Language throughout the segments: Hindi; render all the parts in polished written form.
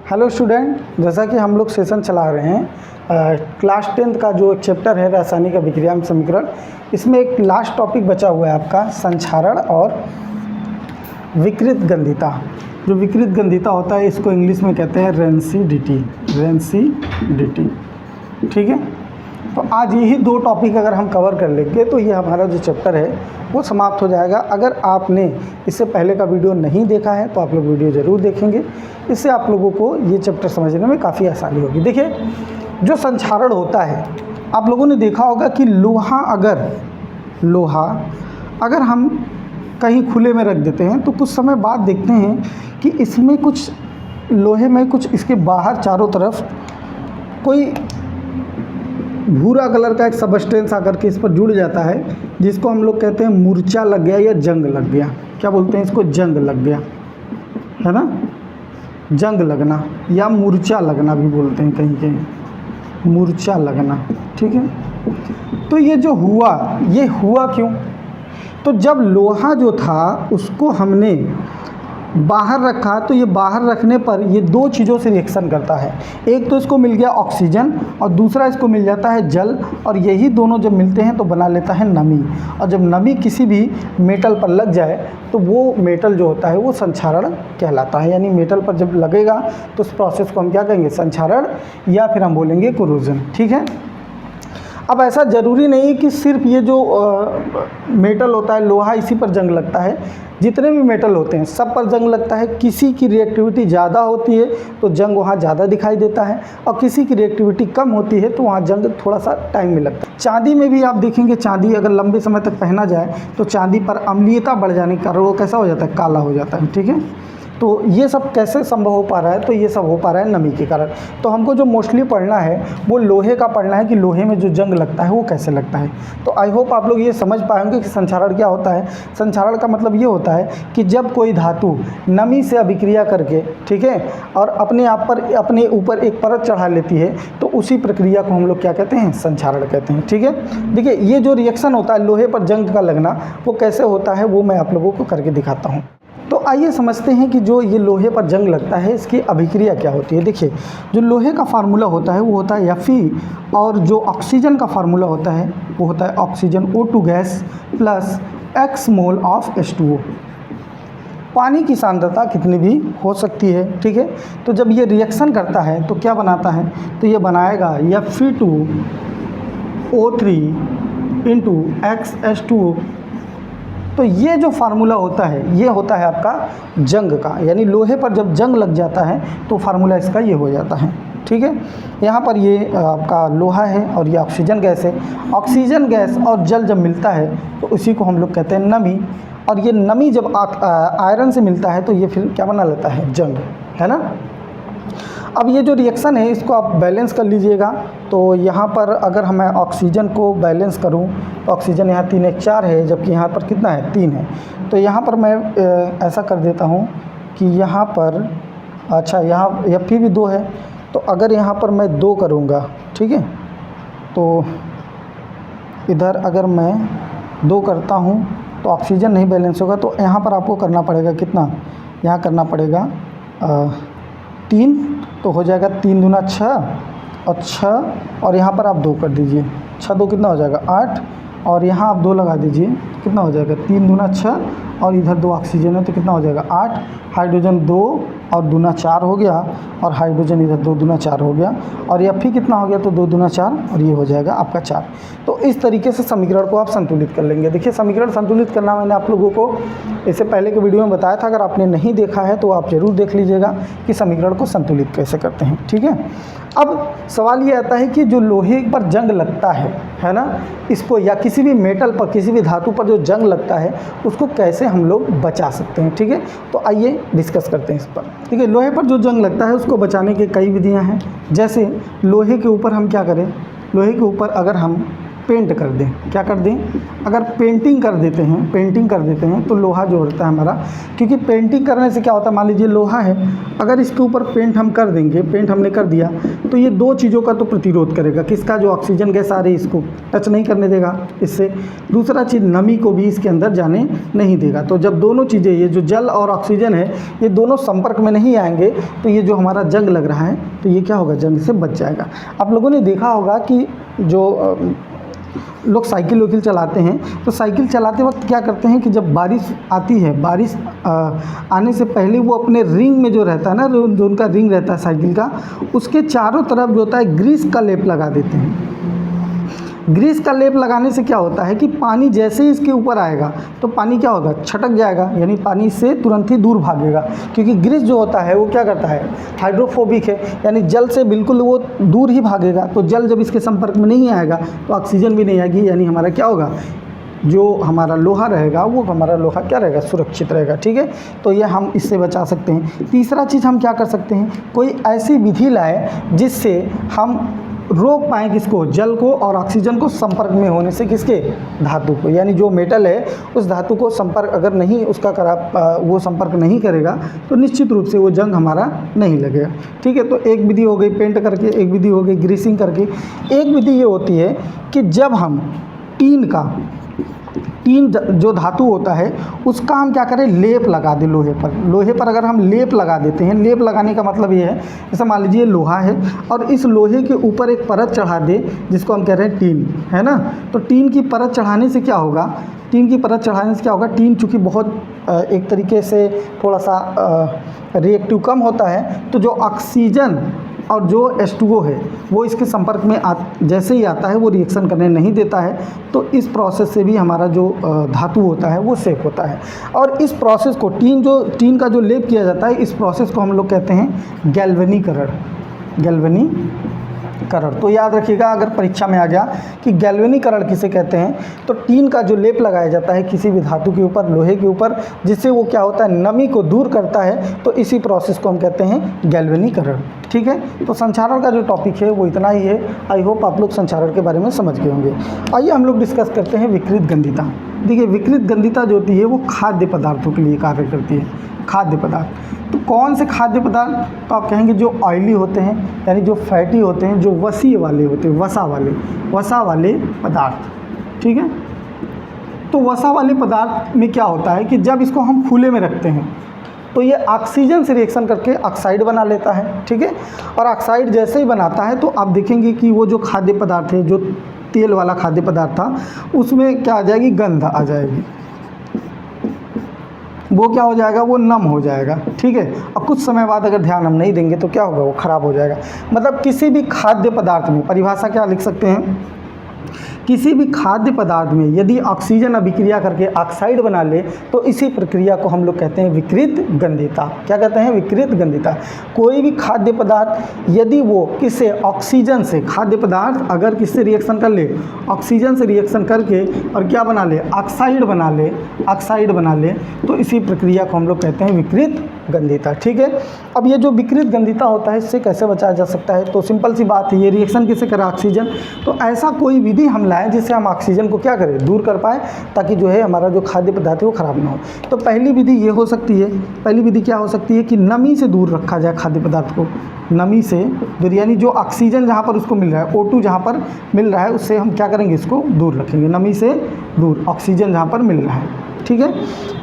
हेलो स्टूडेंट, जैसा कि हम लोग सेशन चला रहे हैं क्लास 10th का जो एक चैप्टर है रासायनिक अभिक्रिया समीकरण, इसमें एक लास्ट टॉपिक बचा हुआ है आपका संक्षारण और विकृत गंधिता। जो विकृत गंधिता होता है इसको इंग्लिश में कहते हैं रेंसिडिटी। ठीक है, तो आज यही दो टॉपिक अगर हम कवर कर लेंगे तो ये हमारा जो चैप्टर है वो समाप्त हो जाएगा। अगर आपने इससे पहले का वीडियो नहीं देखा है तो आप लोग वीडियो ज़रूर देखेंगे, इससे आप लोगों को ये चैप्टर समझने में काफ़ी आसानी होगी। देखिए, जो संक्षारण होता है, आप लोगों ने देखा होगा कि लोहा अगर हम कहीं खुले में रख देते हैं तो कुछ समय बाद देखते हैं कि इसमें कुछ लोहे में कुछ इसके बाहर चारों तरफ कोई भूरा कलर का एक सबस्टेंस आकर के इस पर जुड़ जाता है, जिसको हम लोग कहते हैं मूर्छा लग गया या जंग लग गया। क्या बोलते हैं इसको? जंग लग गया, है ना। जंग लगना या मूर्छा लगना भी बोलते हैं, कहीं कहीं मूर्छा लगना। ठीक है, तो ये जो हुआ, ये हुआ क्यों? तो जब लोहा जो था उसको हमने बाहर रखा तो ये बाहर रखने पर ये दो चीज़ों से रिएक्शन करता है। एक तो इसको मिल गया ऑक्सीजन और दूसरा इसको मिल जाता है जल, और यही दोनों जब मिलते हैं तो बना लेता है नमी। और जब नमी किसी भी मेटल पर लग जाए तो वो मेटल जो होता है वो संक्षारण कहलाता है। यानी मेटल पर जब लगेगा तो उस प्रोसेस को हम क्या कहेंगे? संक्षारण, या फिर हम बोलेंगे कोरोजन। ठीक है, अब ऐसा ज़रूरी नहीं कि सिर्फ ये जो मेटल होता है लोहा इसी पर जंग लगता है। जितने भी मेटल होते हैं सब पर जंग लगता है। किसी की रिएक्टिविटी ज़्यादा होती है तो जंग वहाँ ज़्यादा दिखाई देता है, और किसी की रिएक्टिविटी कम होती है तो वहाँ जंग थोड़ा सा टाइम में लगता है। चांदी में भी आप देखेंगे, चांदी अगर लंबे समय तक पहना जाए तो चांदी पर अम्लीयता बढ़ जाने के कारण वो कैसा हो जाता है? काला हो जाता है। ठीक है, तो ये सब कैसे संभव हो पा रहा है? तो ये सब हो पा रहा है नमी के कारण। तो हमको जो मोस्टली पढ़ना है वो लोहे का पढ़ना है कि लोहे में जो जंग लगता है वो कैसे लगता है। तो आई होप आप लोग ये समझ पाएंगे कि संक्षारण क्या होता है। संक्षारण का मतलब ये होता है कि जब कोई धातु नमी से अभिक्रिया करके, ठीक है, और अपने ऊपर एक परत चढ़ा लेती है तो उसी प्रक्रिया को हम लोग क्या कहते हैं? संक्षारण कहते हैं। ठीक है, देखिए ये जो रिएक्शन होता है लोहे पर जंग का लगना, वो कैसे होता है वो मैं आप लोगों को करके दिखाता हूँ। तो आइए समझते हैं कि जो ये लोहे पर जंग लगता है इसकी अभिक्रिया क्या होती है। देखिए, जो लोहे का फार्मूला होता है वो होता है Fe, और जो ऑक्सीजन का फार्मूला होता है वो होता है oxygen O2 gas plus x mole of H2O। पानी की सांद्रता कितनी भी हो सकती है। ठीक है, तो जब ये रिएक्शन करता है तो क्या बनाता है? तो ये बनाएगा Fe2O3 इंटू XH2O। तो ये जो फार्मूला होता है ये होता है आपका जंग का, यानी लोहे पर जब जंग लग जाता है तो फार्मूला इसका ये हो जाता है। ठीक है, यहाँ पर ये आपका लोहा है और ये ऑक्सीजन गैस है। ऑक्सीजन गैस और जल जब मिलता है तो उसी को हम लोग कहते हैं नमी, और ये नमी जब आयरन से मिलता है तो ये फिर क्या बना लेता है? जंग, है ना। अब ये जो रिएक्शन है इसको आप बैलेंस कर लीजिएगा। तो यहाँ पर अगर मैं ऑक्सीजन को बैलेंस करूँ तो ऑक्सीजन यहाँ 3 1 4 है, जबकि यहाँ पर कितना है? 3 है। तो यहाँ पर मैं ऐसा कर देता हूँ कि यहाँ पर, अच्छा यहाँ Fe भी 2 है, तो अगर यहाँ पर मैं 2 करूँगा, ठीक है, तो इधर अगर मैं 2 करता हूँ तो ऑक्सीजन नहीं बैलेंस होगा। तो यहाँ पर आपको करना पड़ेगा कितना? यहाँ करना पड़ेगा 3, तो हो जाएगा 3 दूना 6 और 6, और यहाँ पर आप 2 कर दीजिए। 6 2 कितना हो जाएगा? 8, और यहाँ आप 2 लगा दीजिए, कितना हो जाएगा? 3 दूना 6, और इधर 2 ऑक्सीजन है तो कितना हो जाएगा? 8। हाइड्रोजन 2 और दूना 4 हो गया, और हाइड्रोजन इधर 2 दूना 4 हो गया, और Fe कितना हो गया? तो 2 दूना 4, और ये हो जाएगा आपका 4। तो इस तरीके से समीकरण को आप संतुलित कर लेंगे। देखिए, समीकरण संतुलित करना मैंने आप लोगों को इससे पहले के वीडियो में बताया था। अगर आपने नहीं देखा है तो आप ज़रूर देख लीजिएगा कि समीकरण को संतुलित कैसे करते हैं। ठीक है, अब सवाल ये आता है कि जो लोहे पर जंग लगता है ना, इसको या किसी भी मेटल पर, किसी भी धातु पर जो जंग लगता है उसको कैसे हम लोग बचा सकते हैं। ठीक है, तो आइए डिस्कस करते हैं इस पर। ठीक है, लोहे पर जो जंग लगता है उसको बचाने की कई विधियां हैं। जैसे लोहे के ऊपर हम क्या करें? लोहे के ऊपर अगर हम पेंट कर दें, क्या कर दें, अगर पेंटिंग कर देते हैं तो लोहा जो होता है हमारा, क्योंकि पेंटिंग करने से क्या होता है, मान लीजिए लोहा है, अगर इसके ऊपर पेंट हम कर देंगे, पेंट हमने कर दिया तो ये दो चीज़ों का तो प्रतिरोध करेगा, किसका, जो ऑक्सीजन गैस आ रही है इसको टच नहीं करने देगा इससे, दूसरा चीज़ नमी को भी इसके अंदर जाने नहीं देगा। तो जब दोनों चीज़ें, ये जो जल और ऑक्सीजन है, ये दोनों संपर्क में नहीं आएंगे तो ये जो हमारा जंग लग रहा है तो ये क्या होगा, जंग से बच जाएगा। आप लोगों ने देखा होगा कि जो लोग साइकिल वाइकिल चलाते हैं तो साइकिल चलाते वक्त क्या करते हैं कि जब बारिश आती है, बारिश आने से पहले वो अपने रिंग में जो रहता है ना, जो उनका रिंग रहता है साइकिल का, उसके चारों तरफ जो होता है ग्रीस का लेप लगा देते हैं। ग्रीस का लेप लगाने से क्या होता है कि पानी जैसे ही इसके ऊपर आएगा तो पानी क्या होगा, छटक जाएगा, यानी पानी से तुरंत ही दूर भागेगा, क्योंकि ग्रीस जो होता है वो क्या करता है, हाइड्रोफोबिक है, यानी जल से बिल्कुल वो दूर ही भागेगा। तो जल जब इसके संपर्क में नहीं आएगा तो ऑक्सीजन भी नहीं आएगी, यानी हमारा क्या होगा, जो हमारा लोहा रहेगा वो हमारा लोहा क्या रहेगा, सुरक्षित रहेगा। ठीक है, तो ये हम इससे बचा सकते हैं। तीसरा चीज़ हम क्या कर सकते हैं, कोई ऐसी विधि लाए जिससे हम रोक पाएँ किसको, जल को और ऑक्सीजन को संपर्क में होने से, किसके, धातु को, यानी जो मेटल है उस धातु को संपर्क अगर नहीं उसका वो संपर्क नहीं करेगा तो निश्चित रूप से वो जंग हमारा नहीं लगेगा। ठीक है, तो एक विधि हो गई पेंट करके, एक विधि हो गई ग्रीसिंग करके। एक विधि ये होती है कि जब हम टीन जो धातु होता है उसका हम क्या करें, लेप लगा दें लोहे पर अगर हम लेप लगा देते हैं, लेप लगाने का मतलब ये है, जैसे मान लीजिए लोहा है और इस लोहे के ऊपर एक परत चढ़ा दे जिसको हम कह रहे हैं टीन, है ना। तो टीन की परत चढ़ाने से क्या होगा, टीन चूँकि बहुत एक तरीके से थोड़ा सा रिएक्टिव कम होता है, तो जो ऑक्सीजन और जो H2O है वो इसके संपर्क में जैसे ही आता है वो रिएक्शन करने नहीं देता है। तो इस प्रोसेस से भी हमारा जो धातु होता है वो सेफ होता है। और इस प्रोसेस को टीन का जो लेप किया जाता है, इस प्रोसेस को हम लोग कहते हैं गैल्वेनीकरण। तो याद रखिएगा, अगर परीक्षा में आ गया कि गैल्वेनीकरण किसे कहते हैं, तो टीन का जो लेप लगाया जाता है किसी भी धातु के ऊपर, लोहे के ऊपर, जिससे वो क्या होता है, नमी को दूर करता है, तो इसी प्रोसेस को हम कहते हैं गैल्वेनीकरण। ठीक है, तो संचारण का जो टॉपिक है वो इतना ही है। आई होप आप लोग संचारण के बारे में समझ गए होंगे। आइए हम लोग डिस्कस करते हैं विकृत गंधिता। देखिए, विकृत गंधिता जो होती है वो खाद्य पदार्थों के लिए कार्य करती है। खाद्य पदार्थ, तो कौन से खाद्य पदार्थ, तो आप कहेंगे जो ऑयली होते हैं, यानी जो फैटी होते हैं, जो वसा वाले पदार्थ। ठीक है, तो वसा वाले पदार्थ में क्या होता है कि जब इसको हम खुले में रखते हैं तो ये ऑक्सीजन से रिएक्शन करके ऑक्साइड बना लेता है। ठीक है, और ऑक्साइड जैसे ही बनाता है तो आप देखेंगे कि वो जो खाद्य पदार्थ है, जो तेल वाला खाद्य पदार्थ था, उसमें क्या आ जाएगी, गंध आ जाएगी, वो क्या हो जाएगा, वो नम हो जाएगा। ठीक है, और कुछ समय बाद अगर ध्यान हम नहीं देंगे तो क्या होगा, वो ख़राब हो जाएगा। मतलब किसी भी खाद्य पदार्थ में, परिभाषा क्या लिख सकते हैं, किसी भी खाद्य पदार्थ में यदि ऑक्सीजन अभिक्रिया करके ऑक्साइड बना ले तो इसी प्रक्रिया को हम लोग कहते हैं विकृत गंधिता। क्या कहते हैं, विकृत गंधिता। कोई भी खाद्य पदार्थ यदि वो किससे, ऑक्सीजन से, खाद्य पदार्थ अगर किससे रिएक्शन कर ले, ऑक्सीजन से रिएक्शन करके और क्या बना ले, ऑक्साइड बना ले, तो इसी प्रक्रिया को हम लोग कहते हैं विकृत गंधिता। ठीक है, अब ये जो विकृत गंधिता होता है इससे कैसे बचाया जा सकता है, तो सिंपल सी बात है, ये रिएक्शन किससे करे, ऑक्सीजन। तो ऐसा कोई विधि हम लाएं जिससे हम ऑक्सीजन को क्या करें, दूर कर पाए, ताकि जो है हमारा जो खाद्य पदार्थ है वो ख़राब ना हो। तो पहली विधि ये हो सकती है, पहली विधि क्या हो सकती है कि नमी से दूर रखा जाए खाद्य पदार्थ को, नमी से दूर, यानी जो ऑक्सीजन जहाँ पर उसको मिल रहा है, O2 जहाँ पर मिल रहा है, उससे हम क्या करेंगे, इसको दूर रखेंगे, नमी से दूर, ऑक्सीजन जहाँ पर मिल रहा है। ठीक है,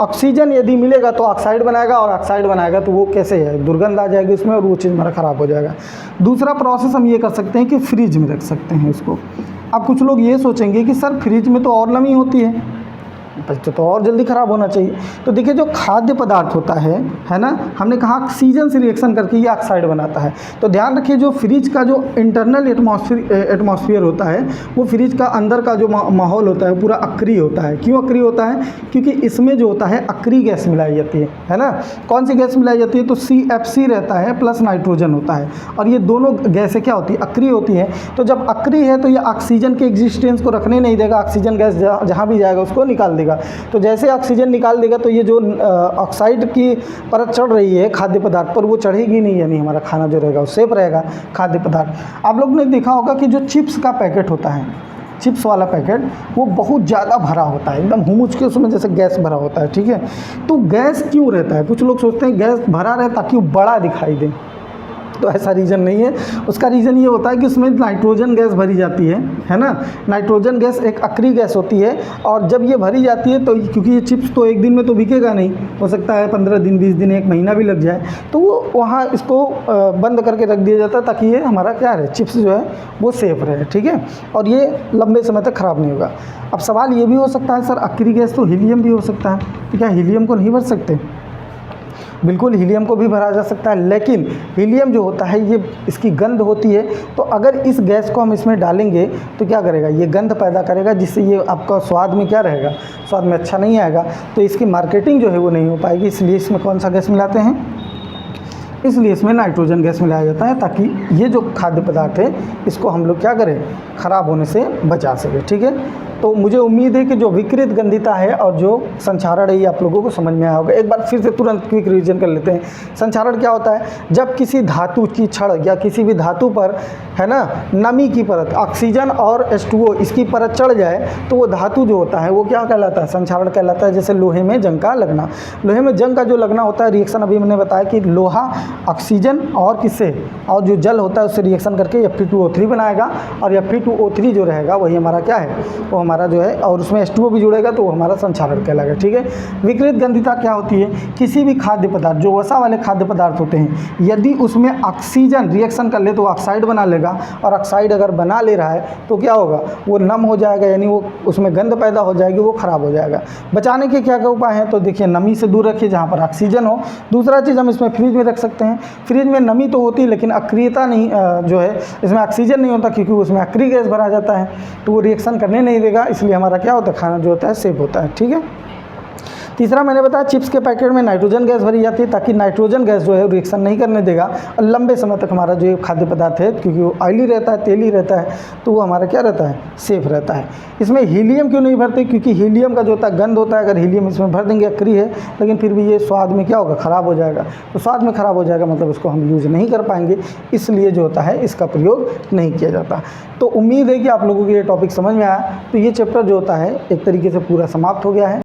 ऑक्सीजन यदि मिलेगा तो ऑक्साइड बनाएगा, और ऑक्साइड बनाएगा तो वो कैसे है, दुर्गंध आ जाएगी उसमें और वो चीज़ हमारा ख़राब हो जाएगा। दूसरा प्रोसेस हम ये कर सकते हैं कि फ्रिज में रख सकते हैं इसको। अब कुछ लोग ये सोचेंगे कि सर फ्रिज में तो और नमी होती है, तो और जल्दी ख़राब होना चाहिए। तो देखिए, जो खाद्य पदार्थ होता है ना, हमने कहा ऑक्सीजन से रिएक्शन करके ये ऑक्साइड बनाता है। तो ध्यान रखिए, जो फ्रिज का जो इंटरनल एटमॉस्फेयर होता है, वो फ्रिज का अंदर का जो माहौल होता है पूरा अक्रिय होता है। क्यों अक्रिय होता है, क्योंकि इसमें जो होता है अक्रिय गैस मिलाई जाती है ना। कौन सी गैस मिलाई जाती है, तो CFC रहता है प्लस नाइट्रोजन होता है, और ये दोनों गैसें क्या होती है, अक्रिय होती हैं। तो जब अक्रिय है तो ये ऑक्सीजन के एग्जिस्टेंस को रखने नहीं देगा, ऑक्सीजन गैस जहाँ भी जाएगा उसको निकाल देगा। तो जैसे ऑक्सीजन निकाल देगा तो ये जो ऑक्साइड की परत चढ़ रही है खाद्य पदार्थ पर, वो चढ़ेगी नहीं, यानी हमारा खाना जो रहेगा वो सेफ रहेगा खाद्य पदार्थ। आप लोग ने देखा होगा कि जो चिप्स का पैकेट होता है, चिप्स वाला पैकेट वो बहुत ज़्यादा भरा होता है, एकदम हुमुच के उसमें जैसे गैस भरा होता है, ठीक है। तो गैस क्यों रहता है? कुछ लोग सोचते हैं गैस भरा रहे ताकि वो बड़ा दिखाई दे, तो ऐसा रीज़न नहीं है। उसका रीज़न ये होता है कि उसमें नाइट्रोजन गैस भरी जाती है ना। नाइट्रोजन गैस एक अक्री गैस होती है, और जब ये भरी जाती है तो क्योंकि ये चिप्स तो एक दिन में तो बिकेगा नहीं, हो सकता है 15 दिन 20 दिन 1 महीना भी लग जाए, तो वो वहाँ इसको बंद करके रख दिया जाता है ताकि ये हमारा क्या रहे, चिप्स जो है वो सेफ रहे, ठीक है, और ये लंबे समय तक ख़राब नहीं होगा। अब सवाल ये भी हो सकता है सर अक्री गैस तो हीलियम भी हो सकता है, तो क्या हीलियम को नहीं भर सकते? बिल्कुल हीलियम को भी भरा जा सकता है, लेकिन हीलियम जो होता है ये इसकी गंध होती है, तो अगर इस गैस को हम इसमें डालेंगे तो क्या करेगा, ये गंध पैदा करेगा, जिससे ये आपका स्वाद में क्या रहेगा, स्वाद में अच्छा नहीं आएगा, तो इसकी मार्केटिंग जो है वो नहीं हो पाएगी। इसलिए इसमें कौन सा गैस मिलाते हैं? इसलिए इसमें नाइट्रोजन गैस मिलाया जाता है, ताकि ये जो खाद्य पदार्थ है इसको हम लोग क्या करें, ख़राब होने से बचा सके, ठीक है। तो मुझे उम्मीद है कि जो विकृत गंधिता है और जो संक्षारण है ये आप लोगों को समझ में आया होगा। एक बार फिर से तुरंत क्विक रिवीजन कर लेते हैं। संक्षारण क्या होता है? जब किसी धातु की छड़ या किसी भी धातु पर, है ना, नमी की परत, ऑक्सीजन और H2O इसकी परत चढ़ जाए तो वो धातु जो होता है वो क्या कहलाता है? संक्षारण कहलाता है। जैसे लोहे में जंग का लगना, लोहे में जंग का जो लगना होता है, रिएक्शन अभी मैंने बताया कि लोहा ऑक्सीजन और किससे, और जो जल होता है उससे रिएक्शन करके Fe2O3 बनाएगा, और Fe2O3 जो रहेगा वही हमारा क्या है, वो हमारा जो है, और उसमें H2O भी जुड़ेगा तो वो हमारा संक्षारण कहलाएगा, ठीक है। विकृत गंधिता क्या होती है? किसी भी खाद्य पदार्थ, जो वसा वाले खाद्य पदार्थ होते हैं, यदि उसमें ऑक्सीजन रिएक्शन कर ले तो ऑक्साइड बना लेगा, और ऑक्साइड अगर बना ले रहा है तो क्या होगा, वो नम हो जाएगा, यानी वो उसमें गंध पैदा हो जाएगी, वो खराब हो जाएगा। बचाने के क्या क्या उपाय हैं? तो देखिए, नमी से दूर रखिए जहाँ पर ऑक्सीजन हो। दूसरा चीज़, हम इसमें फ्रिज में रख सकते हैं। फ्रिज में नमी तो होती है लेकिन अक्रियता नहीं, जो है इसमें ऑक्सीजन नहीं होता, क्योंकि उसमें अक्री गैस भरा जाता है, तो वो रिएक्शन करने नहीं देगा, इसलिए हमारा क्या होता है, खाना जो होता है सेफ होता है, ठीक है। तीसरा मैंने बताया, चिप्स के पैकेट में नाइट्रोजन गैस भरी जाती है, ताकि नाइट्रोजन गैस जो है रिएक्शन नहीं करने देगा, और लंबे समय तक हमारा जो खाद्य पदार्थ है, क्योंकि वो ऑयली रहता है, तेली रहता है, तो वो हमारा क्या रहता है, सेफ रहता है। इसमें हीलियम क्यों नहीं भरते? क्योंकि हीलियम का जो होता है गंध होता है, अगर हीलियम इसमें भर देंगे, अक्री है लेकिन फिर भी ये स्वाद में क्या होगा, ख़राब हो जाएगा। तो स्वाद में ख़राब हो जाएगा मतलब इसको हम यूज़ नहीं कर पाएंगे, इसलिए जो होता है इसका प्रयोग नहीं किया जाता। तो उम्मीद है कि आप लोगों को ये टॉपिक समझ में आया। तो ये चैप्टर जो होता है एक तरीके से पूरा समाप्त हो गया है।